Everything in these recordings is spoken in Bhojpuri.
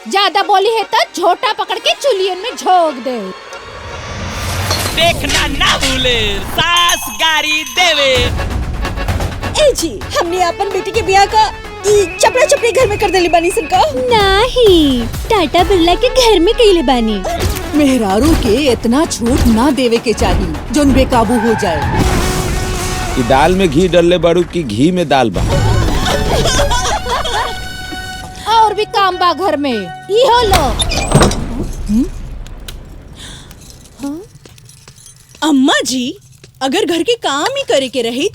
ज्यादा बोली है तो झोटा पकड़ के चुलियन में झोंक दे। देखना ना भूले, सास गाड़ी देवे। ए जी, हमने अपन बेटी के ब्याह का चपड़ा चपड़ी घर में कर देली बानी सन का। नहीं, टाटा बिरला के घर में कइले बानी। मेहरारू के इतना छूट ना देवे के चाहिए जोन बेकाबू हो जाए। कि दाल में घी डलले बारू की घी में दाल बा। और भी काम बा घर में, इहो लो। अम्मा जी, अगर घर के काम ही करे के रही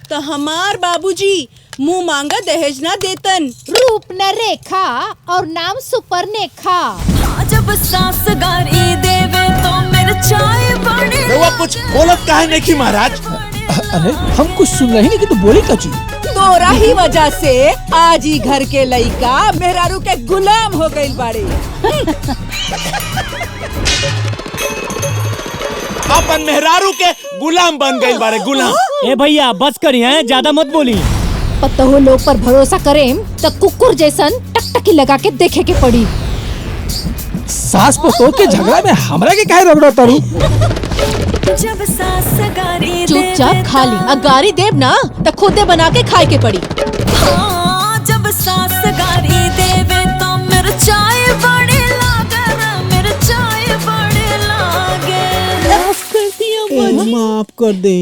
तो हमार बाबूजी मुंह मांगा दहेज ना देतन। रूप न रेखा और नाम सुपर्णेखा। जब सास गारी देवे तो मेरे चाय बड़े। रउआ कुछ बोलत काहे नहीं की महाराज? अरे हम कुछ सुन रहे नहीं कि तू बोली कची। तोरा ही वजह से आज ही घर के लइका मेहरारू के गुलाम हो गइल बाड़े। अपन मेहरारू के गुलाम बन गइल बारे, गुलाम। ए भैया बस करी हैं, ज्यादा मत बोली। पतहो लोग पर भरोसा करेम तो कुकुर जैसन टकटकी लगा के देखे के पड़ी। सास पतोह के झगड़ा में हमरा के काहे रगड़ा तारू? जब सास गारी चुपचाप खा ली, अगारी देव ना तो खुदे बना के खाए के पड़ी। जब सास गारी देवे तो मेरे चाय बड़े लागे, मेरे चाय बड़े लागे। माफ कर दिया माफ कर दे।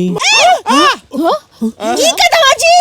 की कदम जी?